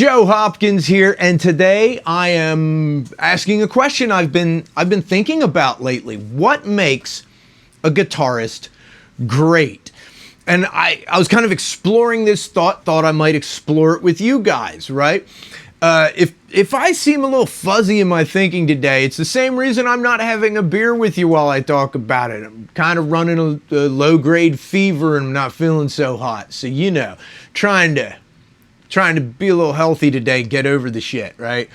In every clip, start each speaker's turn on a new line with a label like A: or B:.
A: Joe Hopkins here, and today I am asking a question I've been thinking about lately. What makes a guitarist great? And I was kind of exploring this thought I might explore it with you guys, right? If I seem a little fuzzy in my thinking today, it's the same reason I'm not having a beer with you while I talk about it. I'm kind of running a low-grade fever and I'm not feeling so hot. So, you know, trying to be a little healthy today, get over the shit, right?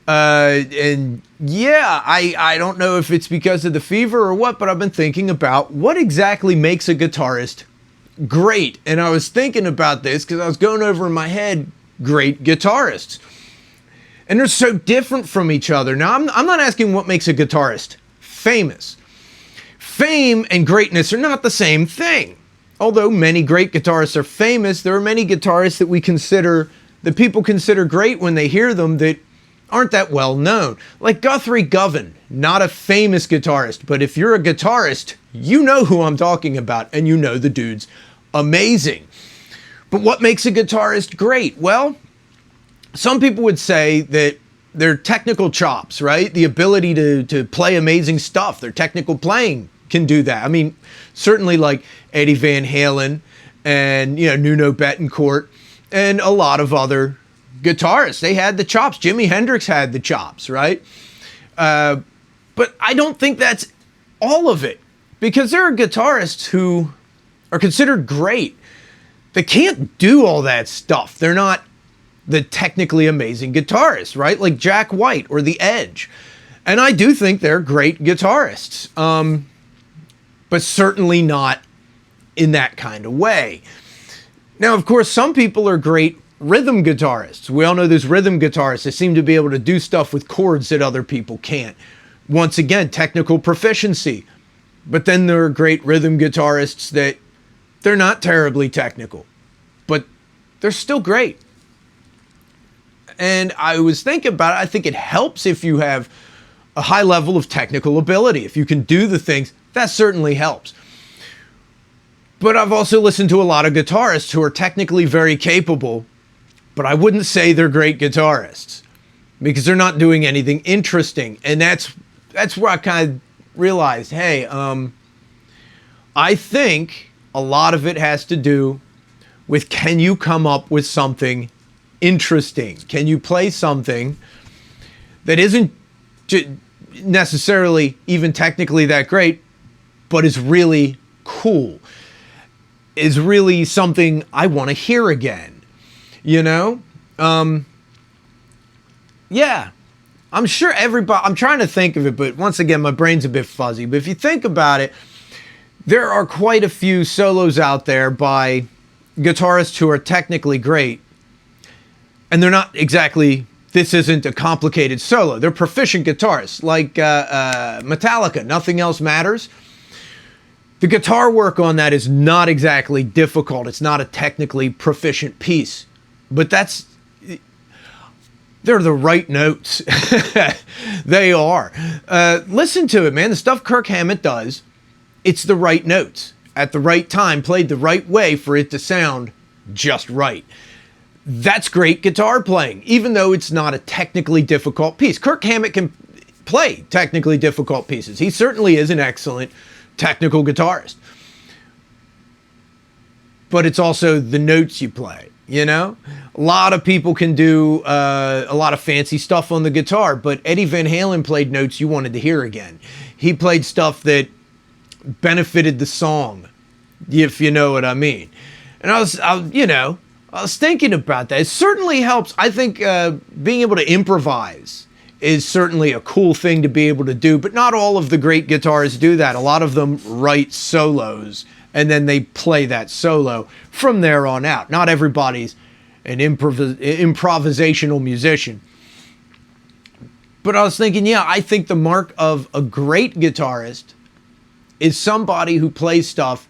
A: And yeah, I don't know if it's because of the fever or what, but I've been thinking about what exactly makes a guitarist great. And I was thinking about this because I was going over in my head great guitarists. And they're so different from each other. Now, I'm not asking what makes a guitarist famous. Fame and greatness are not the same thing. Although many great guitarists are famous, there are many guitarists that people consider great when they hear them that aren't that well known. Like Guthrie Govan, not a famous guitarist, but if you're a guitarist, you know who I'm talking about and you know the dude's amazing. But what makes a guitarist great? Well, some people would say that their technical chops, right? The ability to play amazing stuff, their technical playing can do that. I mean, certainly like Eddie Van Halen and, you know, Nuno Bettencourt and a lot of other guitarists. They had the chops. Jimi Hendrix had the chops, right? But I don't think that's all of it, because there are guitarists who are considered great. They can't do all that stuff. They're not the technically amazing guitarists, right? Like Jack White or The Edge. And I do think they're great guitarists, but certainly not in that kind of way. Now, of course, some people are great rhythm guitarists. We all know there's rhythm guitarists that seem to be able to do stuff with chords that other people can't. Once again, technical proficiency. But then there are great rhythm guitarists that they're not terribly technical, but they're still great. And I was thinking about it. I think it helps if you have a high level of technical ability. If you can do the things, that certainly helps. But I've also listened to a lot of guitarists who are technically very capable, but I wouldn't say they're great guitarists because they're not doing anything interesting. And that's where I kind of realized, hey, I think a lot of it has to do with, can you come up with something interesting? Can you play something that isn't necessarily even technically that great, but is really cool, is really something I want to hear again, you know? Yeah, I'm sure everybody, I'm trying to think of it, but once again, my brain's a bit fuzzy. But if you think about it, there are quite a few solos out there by guitarists who are technically great, and they're not exactly, this isn't a complicated solo. They're proficient guitarists, like Metallica, Nothing Else Matters. The guitar work on that is not exactly difficult. It's not a technically proficient piece, but they're the right notes. They are. Listen to it, man. The stuff Kirk Hammett does, it's the right notes at the right time, played the right way for it to sound just right. That's great guitar playing, even though it's not a technically difficult piece. Kirk Hammett can play technically difficult pieces. He certainly is an excellent technical guitarist. But it's also the notes you play, you know? A lot of people can do a lot of fancy stuff on the guitar, but Eddie Van Halen played notes you wanted to hear again. He played stuff that benefited the song, if you know what I mean. And I was thinking about that. It certainly helps. I think being able to improvise is certainly a cool thing to be able to do, but not all of the great guitarists do that. A lot of them write solos and then they play that solo from there on out. Not everybody's an improvisational musician. But I was thinking, yeah, I think the mark of a great guitarist is somebody who plays stuff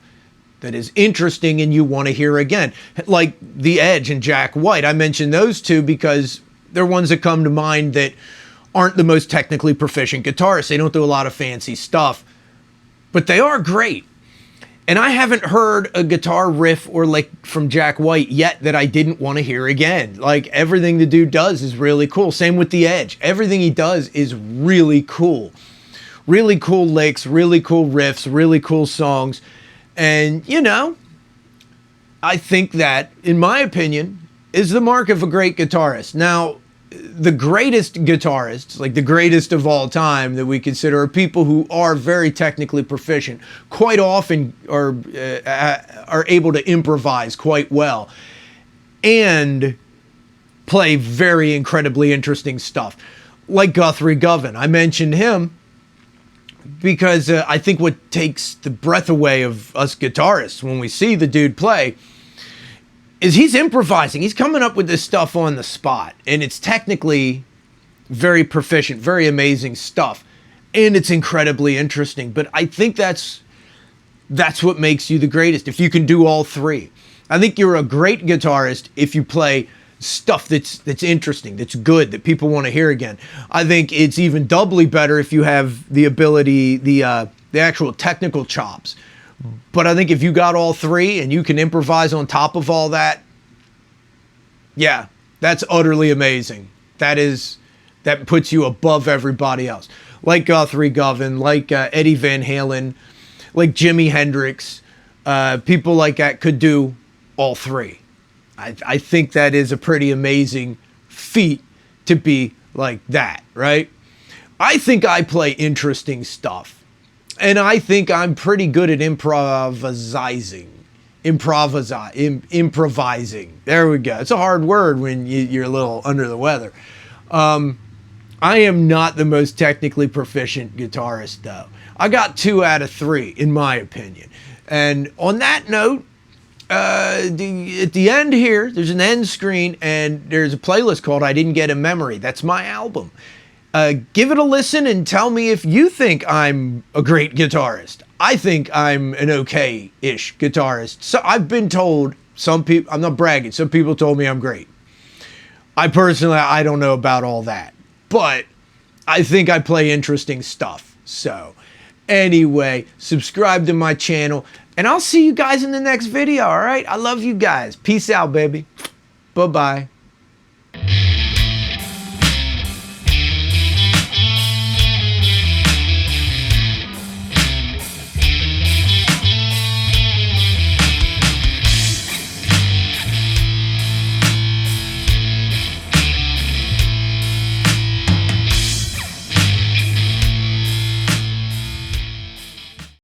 A: that is interesting and you want to hear again. Like The Edge and Jack White. I mentioned those two because they're ones that come to mind that aren't the most technically proficient guitarists. They don't do a lot of fancy stuff, but they are great. And I haven't heard a guitar riff or lick from Jack White yet that I didn't want to hear again. Like, everything the dude does is really cool. Same with The Edge. Everything he does is really cool. Really cool licks, really cool riffs, really cool songs. And, you know, I think that, in my opinion, is the mark of a great guitarist. Now, the greatest guitarists, like the greatest of all time that we consider, are people who are very technically proficient, quite often are able to improvise quite well and play very incredibly interesting stuff. Like Guthrie Govan. I mentioned him because I think what takes the breath away of us guitarists when we see the dude play is he's improvising. He's coming up with this stuff on the spot, and it's technically very proficient, very amazing stuff, and it's incredibly interesting. But I think that's what makes you the greatest, if you can do all three. I think you're a great guitarist if you play stuff that's interesting, that's good, that people want to hear again. I think it's even doubly better if you have the ability, the actual technical chops. But I think if you got all three and you can improvise on top of all that, yeah, that's utterly amazing. That puts you above everybody else. Like Guthrie Govan, like Eddie Van Halen, like Jimi Hendrix, people like that could do all three. I think that is a pretty amazing feat to be like that, right? I think I play interesting stuff. And I think I'm pretty good at improvising. Improvising. There we go. It's a hard word when you're a little under the weather. I am not the most technically proficient guitarist, though. I got 2 out of 3, in my opinion. And on that note, at the end here, there's an end screen, and there's a playlist called I Didn't Get a Memory. That's my album. Give it a listen and tell me if you think I'm a great guitarist. I think I'm an okay-ish guitarist. So I've been told, some people, I'm not bragging, some people told me I'm great. I don't know about all that. But I think I play interesting stuff. So anyway, subscribe to my channel, and I'll see you guys in the next video, all right? I love you guys. Peace out, baby. Bye-bye.